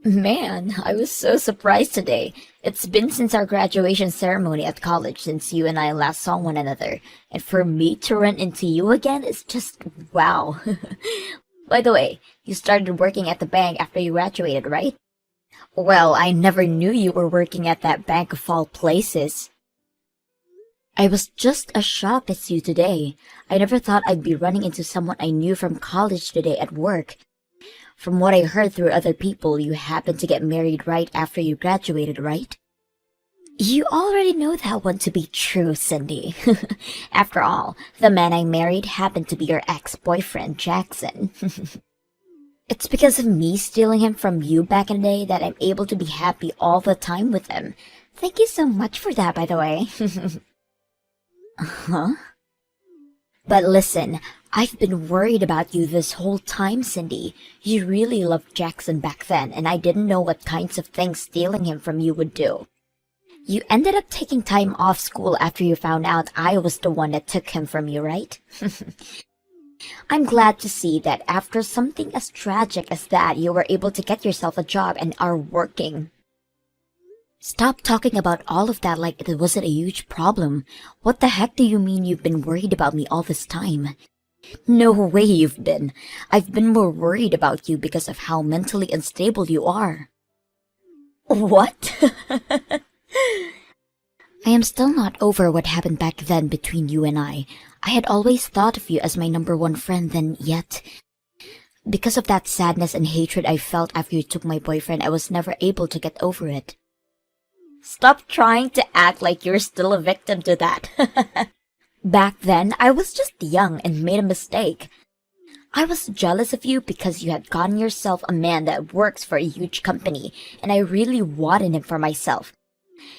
Man, I was so surprised today. It's been since our graduation ceremony at college since you and I last saw one another. And for me to run into you again is just wow. By the way, you started working at the bank after you graduated, right? Well, I never knew you were working at that bank of all places. I was just as shocked as you today. I never thought I'd be running into someone I knew from college today at work. From what I heard through other people, you happened to get married right after you graduated, right? You already know that one to be true, Cindy. After all, the man I married happened to be your ex-boyfriend, Jackson. It's because of me stealing him from you back in the day that I'm able to be happy all the time with him. Thank you so much for that, by the way. Huh? But listen, I've been worried about you this whole time, Cindy. You really loved Jackson back then, and I didn't know what kinds of things stealing him from you would do. You ended up taking time off school after you found out I was the one that took him from you, right? I'm glad to see that after something as tragic as that, you were able to get yourself a job and are working. Stop talking about all of that like it wasn't a huge problem. What the heck do you mean you've been worried about me all this time? No way you've been. I've been more worried about you because of how mentally unstable you are. What? I am still not over what happened back then between you and I. I had always thought of you as my number one friend then, yet because of that sadness and hatred I felt after you took my boyfriend, I was never able to get over it. Stop trying to act like you're still a victim to that. Back then, I was just young and made a mistake. I was jealous of you because you had gotten yourself a man that works for a huge company, and I really wanted him for myself.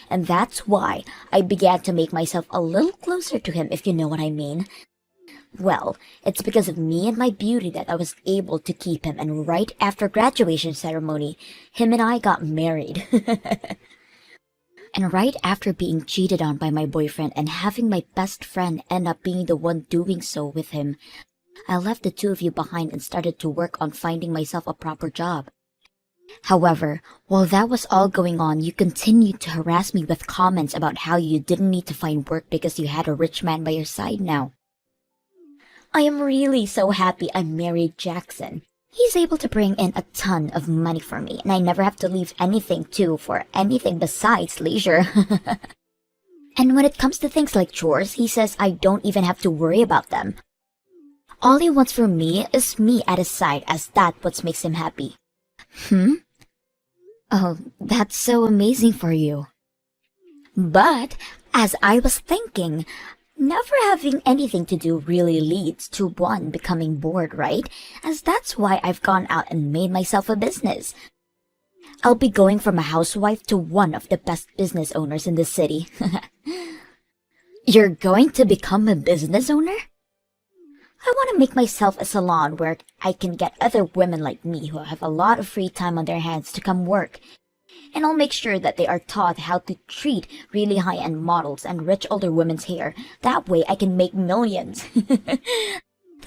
And that's why I began to make myself a little closer to him, if you know what I mean. Well, it's because of me and my beauty that I was able to keep him, and right after graduation ceremony, him and I got married. And right after being cheated on by my boyfriend and having my best friend end up being the one doing so with him, I left the two of you behind and started to work on finding myself a proper job. However, while that was all going on, you continued to harass me with comments about how you didn't need to find work because you had a rich man by your side now. I am really so happy I married Jackson. He's able to bring in a ton of money for me, and I never have to leave anything for anything besides leisure. And when it comes to things like chores, he says I don't even have to worry about them. All he wants from me is me at his side, as that's what makes him happy. Oh, that's so amazing for you. But, as I was thinking, never having anything to do really leads to one becoming bored, right? As that's why I've gone out and made myself a business. I'll be going from a housewife to one of the best business owners in the city. You're going to become a business owner? I want to make myself a salon where I can get other women like me who have a lot of free time on their hands to come work. And I'll make sure that they are taught how to treat really high-end models and rich older women's hair. That way I can make millions.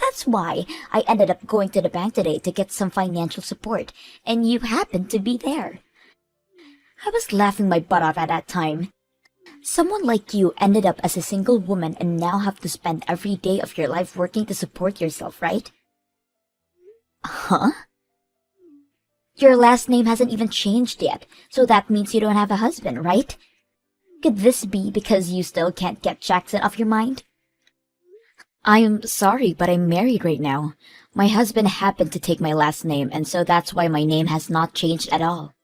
That's why I ended up going to the bank today to get some financial support, and you happened to be there. I was laughing my butt off at that time. Someone like you ended up as a single woman and now have to spend every day of your life working to support yourself, right? Huh? Your last name hasn't even changed yet, so that means you don't have a husband, right? Could this be because you still can't get Jackson off your mind? I'm sorry, but I'm married right now. My husband happened to take my last name, and so that's why my name has not changed at all.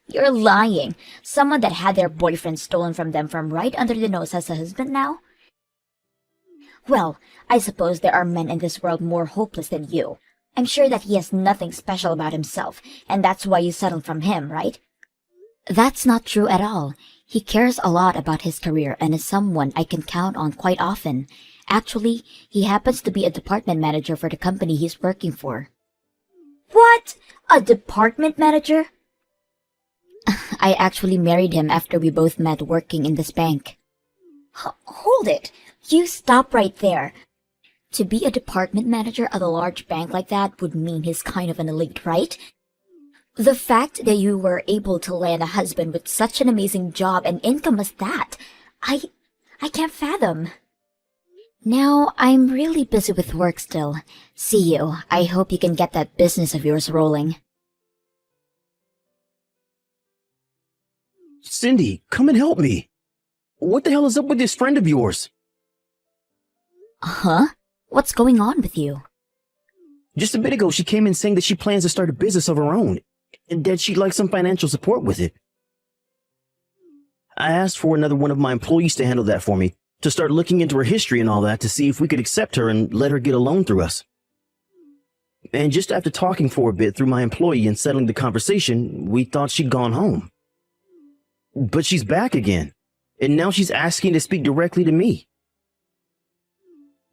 You're lying. Someone that had their boyfriend stolen from them from right under the nose has a husband now? Well, I suppose there are men in this world more hopeless than you. I'm sure that he has nothing special about himself, and that's why you settled from him, right? That's not true at all. He cares a lot about his career and is someone I can count on quite often. Actually, he happens to be a department manager for the company he's working for. What? A department manager? I actually married him after we both met working in this bank. Hold it! You stop right there. To be a department manager at a large bank like that would mean he's kind of an elite, right? The fact that you were able to land a husband with such an amazing job and income as that, I I can't fathom. Now, I'm really busy with work still. See you. I hope you can get that business of yours rolling. Cindy, come and help me. What the hell is up with this friend of yours? Huh? What's going on with you? Just a bit ago, she came in saying that she plans to start a business of her own, and that she'd like some financial support with it. I asked for another one of my employees to handle that for me, to start looking into her history and all that to see if we could accept her and let her get a loan through us. And just after talking for a bit through my employee and settling the conversation, we thought she'd gone home. But she's back again, and now she's asking to speak directly to me.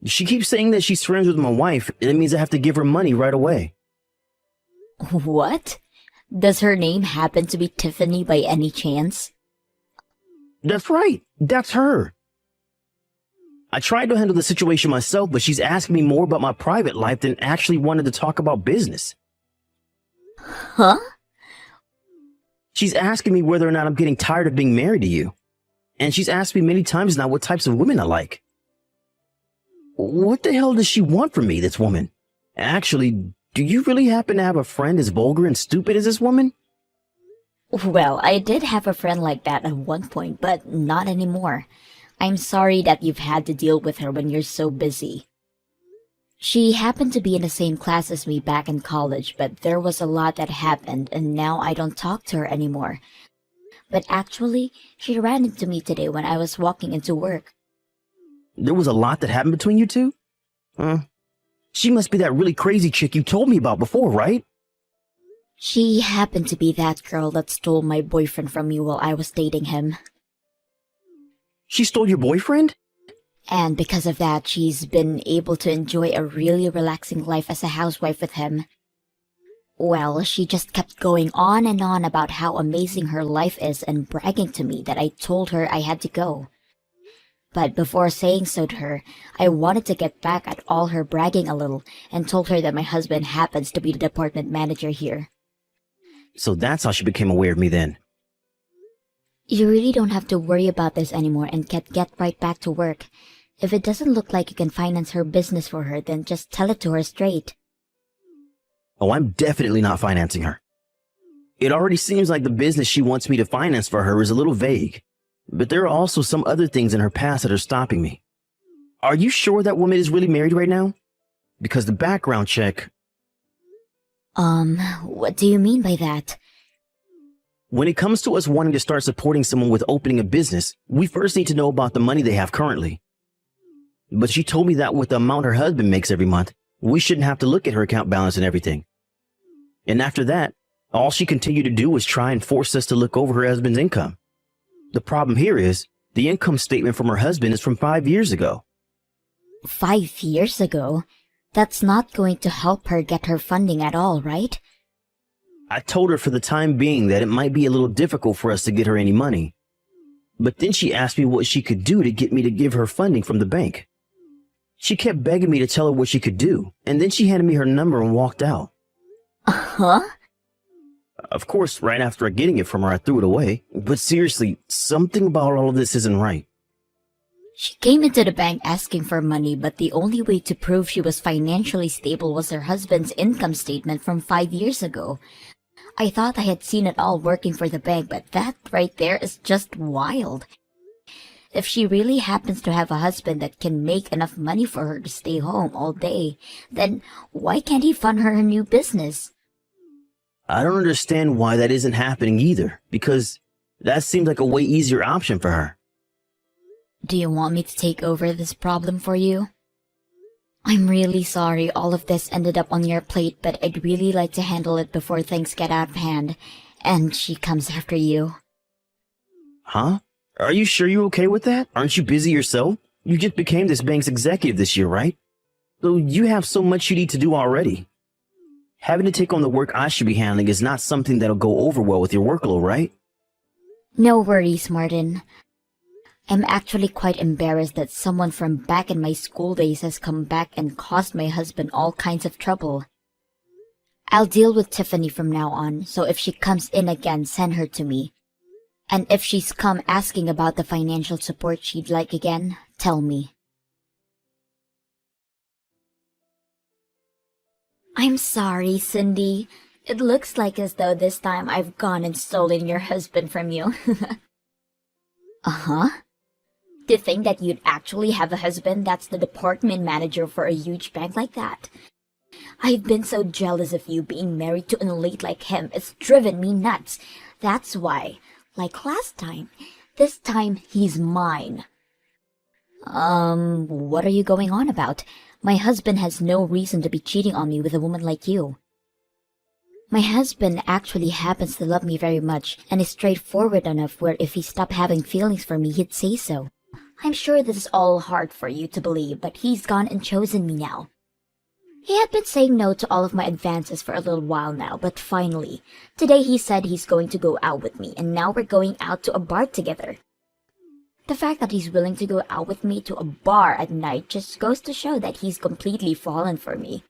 She keeps saying that she's friends with my wife, and it means I have to give her money right away. What? Does her name happen to be Tiffany by any chance? That's right, that's her. I tried to handle the situation myself, but she's asking me more about my private life than actually wanted to talk about business. Huh? She's asking me whether or not I'm getting tired of being married to you. And she's asked me many times now what types of women I like. What the hell does she want from me, this woman? Actually, do you really happen to have a friend as vulgar and stupid as this woman? Well, I did have a friend like that at one point, but not anymore. I'm sorry that you've had to deal with her when you're so busy. She happened to be in the same class as me back in college, but there was a lot that happened and now I don't talk to her anymore. But actually, she ran into me today when I was walking into work. There was a lot that happened between you two? She must be that really crazy chick you told me about before, right? She happened to be that girl that stole my boyfriend from me while I was dating him. She stole your boyfriend? And because of that, she's been able to enjoy a really relaxing life as a housewife with him. Well, she just kept going on and on about how amazing her life is and bragging to me that I told her I had to go. But before saying so to her, I wanted to get back at all her bragging a little and told her that my husband happens to be the department manager here. So that's how she became aware of me then. You really don't have to worry about this anymore and get right back to work. If it doesn't look like you can finance her business for her, then just tell it to her straight. Oh, I'm definitely not financing her. It already seems like the business she wants me to finance for her is a little vague. But there are also some other things in her past that are stopping me. Are you sure that woman is really married right now? Because the background check... What do you mean by that? When it comes to us wanting to start supporting someone with opening a business, we first need to know about the money they have currently. But she told me that with the amount her husband makes every month, we shouldn't have to look at her account balance and everything. And after that, all she continued to do was try and force us to look over her husband's income. The problem here is, the income statement from her husband is from 5 years ago. 5 years ago? That's not going to help her get her funding at all, right? I told her for the time being that it might be a little difficult for us to get her any money. But then she asked me what she could do to get me to give her funding from the bank. She kept begging me to tell her what she could do, and then she handed me her number and walked out. Huh? Of course, right after getting it from her, I threw it away. But seriously, something about all of this isn't right. She came into the bank asking for money, but the only way to prove she was financially stable was her husband's income statement from 5 years ago. I thought I had seen it all working for the bank, but that right there is just wild. If she really happens to have a husband that can make enough money for her to stay home all day, then why can't he fund her new business? I don't understand why that isn't happening either, because that seems like a way easier option for her. Do you want me to take over this problem for you? I'm really sorry all of this ended up on your plate, but I'd really like to handle it before things get out of hand, and she comes after you. Huh? Are you sure you're okay with that? Aren't you busy yourself? You just became this bank's executive this year, right? So you have so much you need to do already. Having to take on the work I should be handling is not something that'll go over well with your workload, right? No worries, Martin. I'm actually quite embarrassed that someone from back in my school days has come back and caused my husband all kinds of trouble. I'll deal with Tiffany from now on, so if she comes in again, send her to me. And if she's come asking about the financial support she'd like again, tell me. I'm sorry, Cindy. It looks like as though this time I've gone and stolen your husband from you. Uh-huh. To think that you'd actually have a husband that's the department manager for a huge bank like that. I've been so jealous of you being married to an elite like him. It's driven me nuts. That's why, like last time, this time he's mine. What are you going on about? My husband has no reason to be cheating on me with a woman like you. My husband actually happens to love me very much and is straightforward enough where if he stopped having feelings for me, he'd say so. I'm sure this is all hard for you to believe, but he's gone and chosen me now. He had been saying no to all of my advances for a little while now, but finally, today he said he's going to go out with me, and now we're going out to a bar together. The fact that he's willing to go out with me to a bar at night just goes to show that he's completely fallen for me.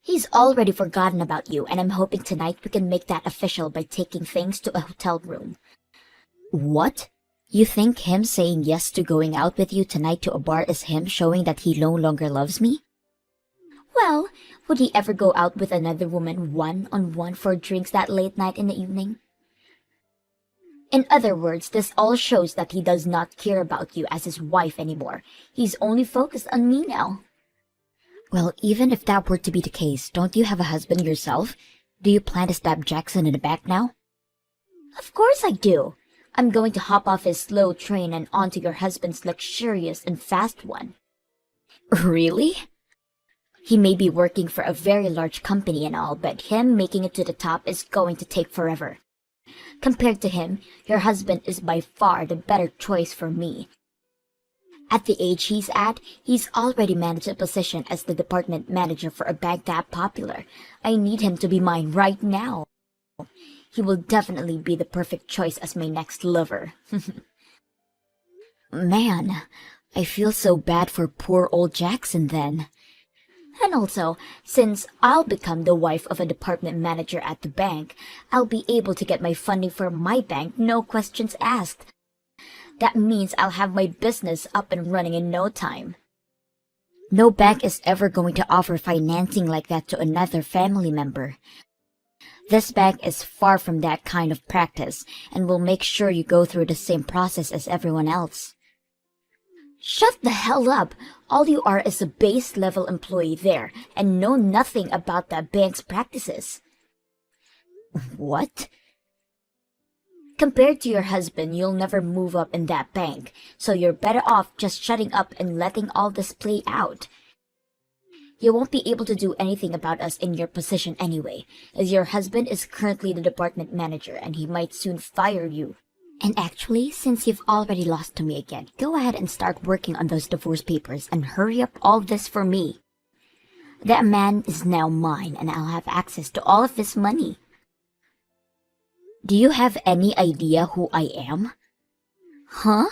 He's already forgotten about you, and I'm hoping tonight we can make that official by taking things to a hotel room. What? You think him saying yes to going out with you tonight to a bar is him showing that he no longer loves me? Well, would he ever go out with another woman one-on-one for drinks that late night in the evening? In other words, this all shows that he does not care about you as his wife anymore. He's only focused on me now. Well, even if that were to be the case, don't you have a husband yourself? Do you plan to stab Jackson in the back now? Of course I do. I'm going to hop off his slow train and onto your husband's luxurious and fast one. Really? He may be working for a very large company and all, but him making it to the top is going to take forever. Compared to him, your husband is by far the better choice for me. At the age he's at, he's already managed a position as the department manager for a bank that popular. I need him to be mine right now. He will definitely be the perfect choice as my next lover. Man, I feel so bad for poor old Jackson then. And also, since I'll become the wife of a department manager at the bank, I'll be able to get my funding for my bank, no questions asked. That means I'll have my business up and running in no time. No bank is ever going to offer financing like that to another family member. This bank is far from that kind of practice and will make sure you go through the same process as everyone else. Shut the hell up! All you are is a base-level employee there and know nothing about that bank's practices. What? Compared to your husband, you'll never move up in that bank, so you're better off just shutting up and letting all this play out. You won't be able to do anything about us in your position anyway, as your husband is currently the department manager and he might soon fire you. And actually, since you've already lost to me again, go ahead and start working on those divorce papers and hurry up all this for me. That man is now mine and I'll have access to all of his money. Do you have any idea who I am? Huh?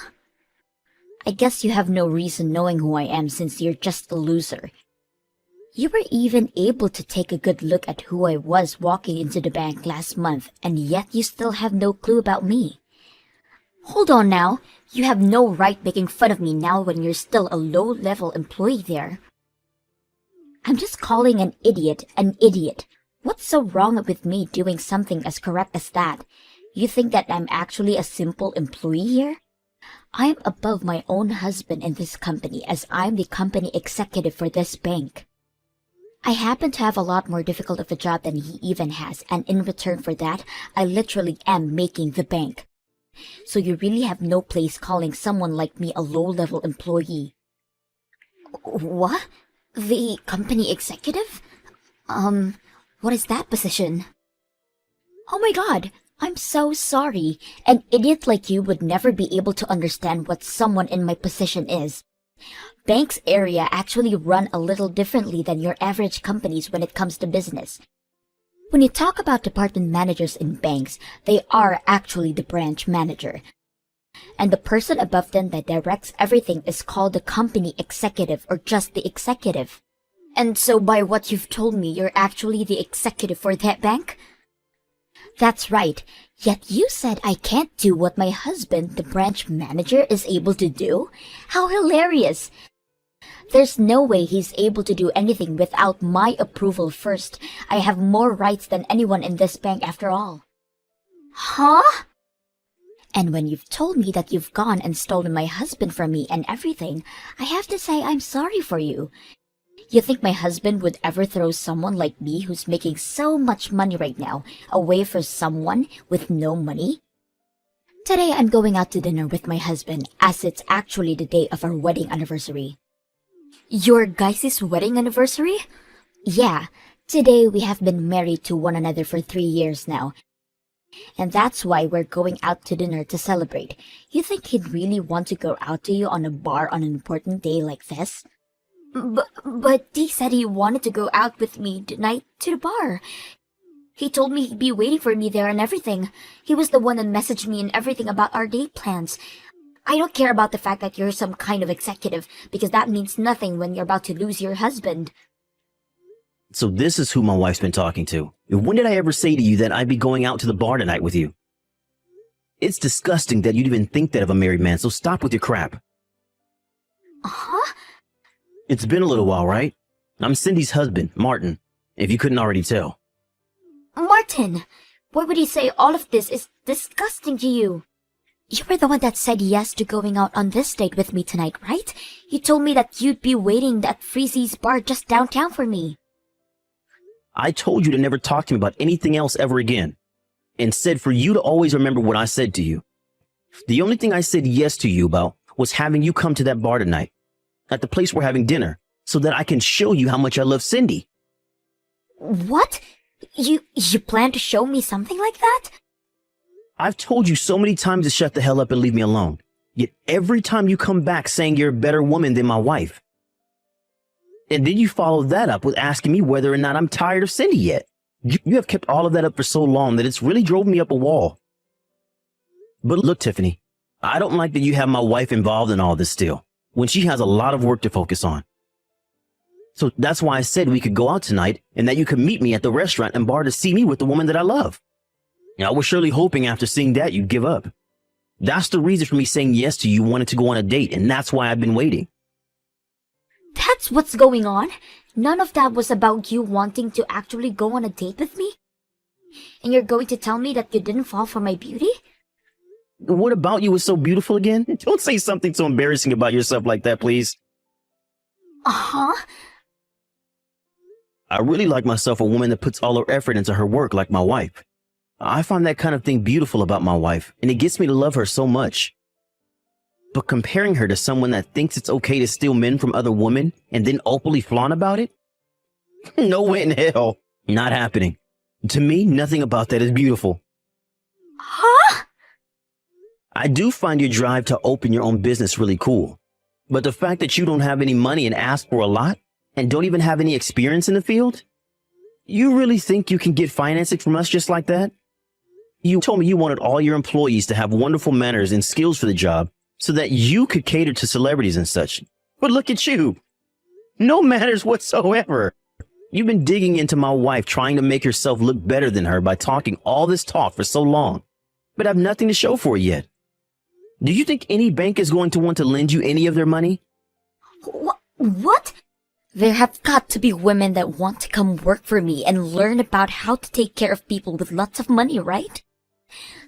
I guess you have no reason knowing who I am since you're just a loser. You were even able to take a good look at who I was walking into the bank last month, and yet you still have no clue about me. Hold on now, you have no right making fun of me now when you're still a low-level employee there. I'm just calling an idiot an idiot. What's so wrong with me doing something as correct as that? You think that I'm actually a simple employee here? I'm above my own husband in this company as I'm the company executive for this bank. I happen to have a lot more difficult of a job than he even has, and in return for that, I literally am making the bank. So you really have no place calling someone like me a low-level employee. What? The company executive? What is that position? Oh my god, I'm so sorry. An idiot like you would never be able to understand what someone in my position is. Banks area actually run a little differently than your average companies when it comes to business. When you talk about department managers in banks, they are actually the branch manager. And the person above them that directs everything is called the company executive or just the executive. And so by what you've told me, you're actually the executive for that bank? That's right. Yet you said I can't do what my husband, the branch manager, is able to do? How hilarious! There's no way he's able to do anything without my approval first. I have more rights than anyone in this bank after all. Huh? And when you've told me that you've gone and stolen my husband from me and everything, I have to say I'm sorry for you. You think my husband would ever throw someone like me who's making so much money right now away for someone with no money? Today I'm going out to dinner with my husband as it's actually the day of our wedding anniversary. Your guys' wedding anniversary? Yeah, today we have been married to one another for 3 years now. And that's why we're going out to dinner to celebrate. You think he'd really want to go out to you on a bar on an important day like this? But Dee said he wanted to go out with me tonight to the bar. He told me he'd be waiting for me there and everything. He was the one that messaged me and everything about our date plans. I don't care about the fact that you're some kind of executive, because that means nothing when you're about to lose your husband. So this is who my wife's been talking to. When did I ever say to you that I'd be going out to the bar tonight with you? It's disgusting that you'd even think that of a married man, so stop with your crap. Huh? It's been a little while, right? I'm Cindy's husband, Martin, if you couldn't already tell. Martin! Why would he say all of this is disgusting to you? You were the one that said yes to going out on this date with me tonight, right? You told me that you'd be waiting at Freezy's bar just downtown for me. I told you to never talk to me about anything else ever again, and said for you to always remember what I said to you. The only thing I said yes to you about was having you come to that bar tonight, at the place we're having dinner, so that I can show you how much I love Cindy. What? You plan to show me something like that? I've told you so many times to shut the hell up and leave me alone. Yet every time you come back saying you're a better woman than my wife. And then you follow that up with asking me whether or not I'm tired of Cindy yet. You have kept all of that up for so long that it's really drove me up a wall. But look, Tiffany, I don't like that you have my wife involved in all this still, when she has a lot of work to focus on. So that's why I said we could go out tonight and that you could meet me at the restaurant and bar to see me with the woman that I love. I was surely hoping after seeing that you'd give up. That's the reason for me saying yes to you wanting to go on a date, and that's why I've been waiting. That's what's going on? None of that was about you wanting to actually go on a date with me? And you're going to tell me that you didn't fall for my beauty? What about you was so beautiful again? Don't say something so embarrassing about yourself like that, please. Uh-huh. I really like myself a woman that puts all her effort into her work like my wife. I find that kind of thing beautiful about my wife, and it gets me to love her so much. But comparing her to someone that thinks it's okay to steal men from other women and then openly flaunt about it? No way in hell. Not happening. To me, nothing about that is beautiful. Huh? I do find your drive to open your own business really cool. But the fact that you don't have any money and ask for a lot, and don't even have any experience in the field? You really think you can get financing from us just like that? You told me you wanted all your employees to have wonderful manners and skills for the job so that you could cater to celebrities and such. But look at you. No manners whatsoever. You've been digging into my wife, trying to make yourself look better than her by talking all this talk for so long, but have nothing to show for it yet. Do you think any bank is going to want to lend you any of their money? What? There have got to be women that want to come work for me and learn about how to take care of people with lots of money, right?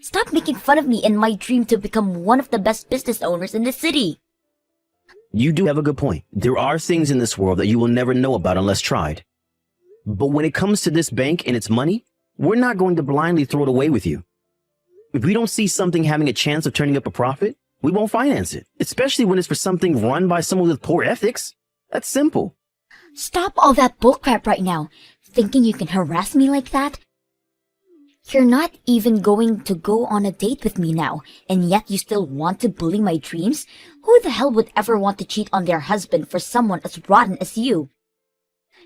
Stop making fun of me and my dream to become one of the best business owners in the city. You do have a good point. There are things in this world that you will never know about unless tried. But when it comes to this bank and its money, we're not going to blindly throw it away with you. If we don't see something having a chance of turning up a profit, we won't finance it, especially when it's for something run by someone with poor ethics. That's simple. Stop all that bullcrap right now, thinking you can harass me like that. You're not even going to go on a date with me now, and yet you still want to bully my dreams? Who the hell would ever want to cheat on their husband for someone as rotten as you?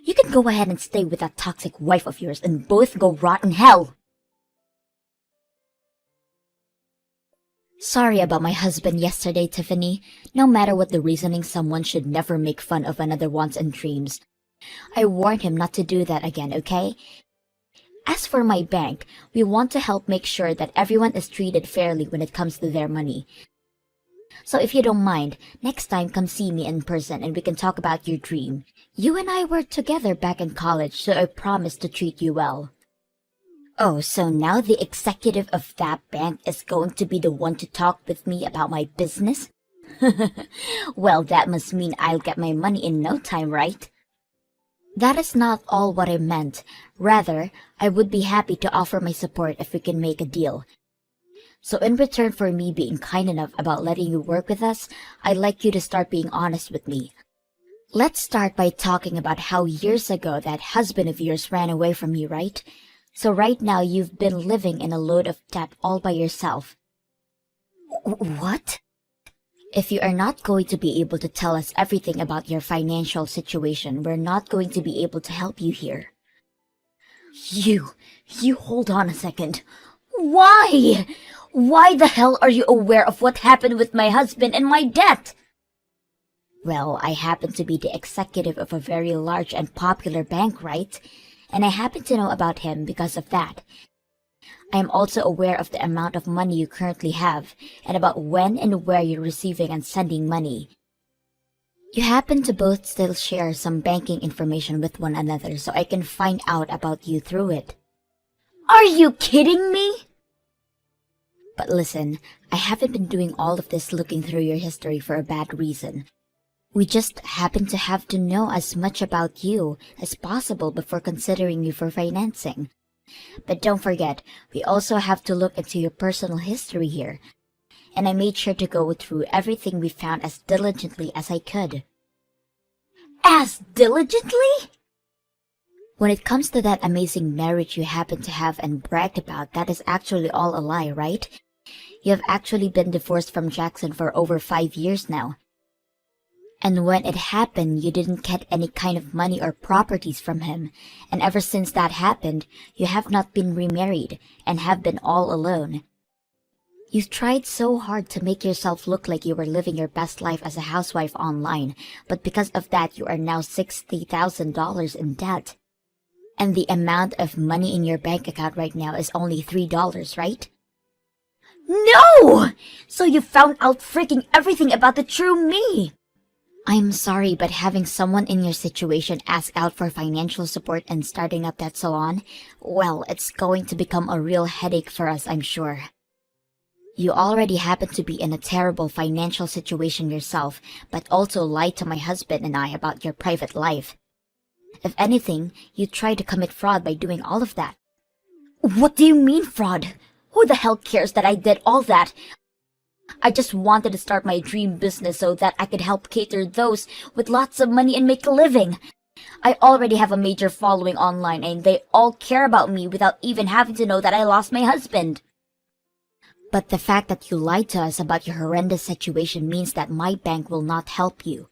You can go ahead and stay with that toxic wife of yours and both go rot in hell. Sorry about my husband yesterday, Tiffany. No matter what the reasoning, someone should never make fun of another wants and dreams. I warned him not to do that again, okay? As for my bank, we want to help make sure that everyone is treated fairly when it comes to their money. So if you don't mind, next time come see me in person and we can talk about your dream. You and I were together back in college, so I promise to treat you well. Oh, so now the executive of that bank is going to be the one to talk with me about my business? Well, that must mean I'll get my money in no time, right? That is not all what I meant. Rather, I would be happy to offer my support if we can make a deal. So in return for me being kind enough about letting you work with us, I'd like you to start being honest with me. Let's start by talking about how years ago that husband of yours ran away from you, right? So right now you've been living in a load of debt all by yourself. What? If you are not going to be able to tell us everything about your financial situation, we're not going to be able to help you here. You hold on a second. Why? Why the hell are you aware of what happened with my husband and my debt? Well, I happen to be the executive of a very large and popular bank, right? And I happen to know about him because of that. I am also aware of the amount of money you currently have, and about when and where you're receiving and sending money. You happen to both still share some banking information with one another, so I can find out about you through it. Are you kidding me? But listen, I haven't been doing all of this looking through your history for a bad reason. We just happen to have to know as much about you as possible before considering you for financing. But don't forget, we also have to look into your personal history here. And I made sure to go through everything we found as diligently as I could. As diligently? When it comes to that amazing marriage you happen to have and bragged about, that is actually all a lie, right? You have actually been divorced from Jackson for over 5 years now. And when it happened, you didn't get any kind of money or properties from him. And ever since that happened, you have not been remarried and have been all alone. You've tried so hard to make yourself look like you were living your best life as a housewife online, but because of that you are now $60,000 in debt. And the amount of money in your bank account right now is only $3, right? No! So you found out freaking everything about the true me! I'm sorry, but having someone in your situation ask out for financial support and starting up that salon, well, it's going to become a real headache for us, I'm sure. You already happen to be in a terrible financial situation yourself, but also lied to my husband and I about your private life. If anything, you tried to commit fraud by doing all of that. What do you mean fraud? Who the hell cares that I did all that? I just wanted to start my dream business so that I could help cater those with lots of money and make a living. I already have a major following online and they all care about me without even having to know that I lost my husband. But the fact that you lied to us about your horrendous situation means that my bank will not help you.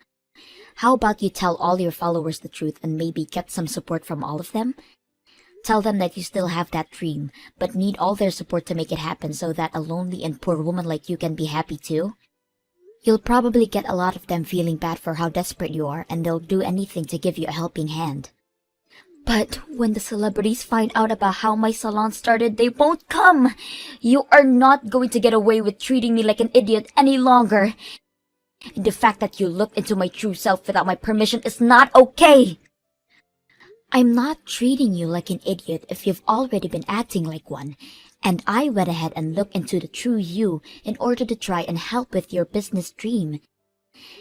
How about you tell all your followers the truth and maybe get some support from all of them? Tell them that you still have that dream, but need all their support to make it happen so that a lonely and poor woman like you can be happy too. You'll probably get a lot of them feeling bad for how desperate you are, and they'll do anything to give you a helping hand. But when the celebrities find out about how my salon started, they won't come! You are not going to get away with treating me like an idiot any longer! And the fact that you looked into my true self without my permission is not okay! I'm not treating you like an idiot if you've already been acting like one, and I went ahead and looked into the true you in order to try and help with your business dream.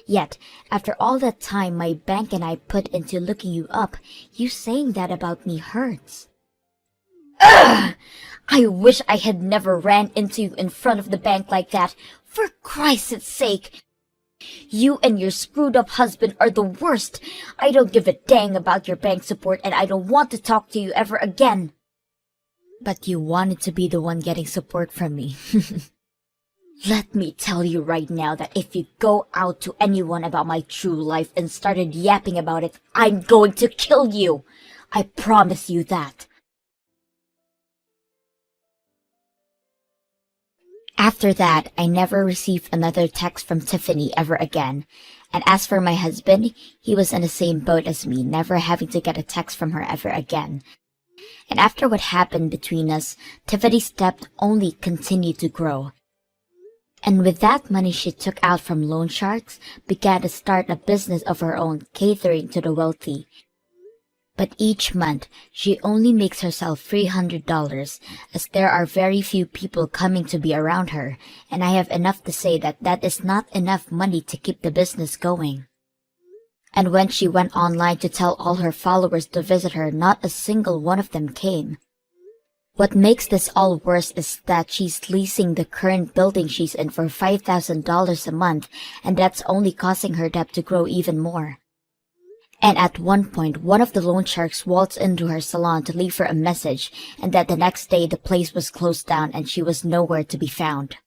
Yet, after all that time my bank and I put into looking you up, you saying that about me hurts. Ugh! I wish I had never ran into you in front of the bank like that, for Christ's sake! You and your screwed-up husband are the worst. I don't give a dang about your bank support and I don't want to talk to you ever again. But you wanted to be the one getting support from me. Let me tell you right now that if you go out to anyone about my true life and started yapping about it, I'm going to kill you. I promise you that. After that, I never received another text from Tiffany ever again. And as for my husband, he was in the same boat as me, never having to get a text from her ever again. And after what happened between us, Tiffany's debt only continued to grow. And with that money she took out from loan sharks, began to start a business of her own, catering to the wealthy. But each month, she only makes herself $300, as there are very few people coming to be around her, and I have enough to say that that is not enough money to keep the business going. And when she went online to tell all her followers to visit her, not a single one of them came. What makes this all worse is that she's leasing the current building she's in for $5,000 a month, and that's only causing her debt to grow even more. And at one point, one of the loan sharks waltzed into her salon to leave her a message, and that the next day the place was closed down and she was nowhere to be found.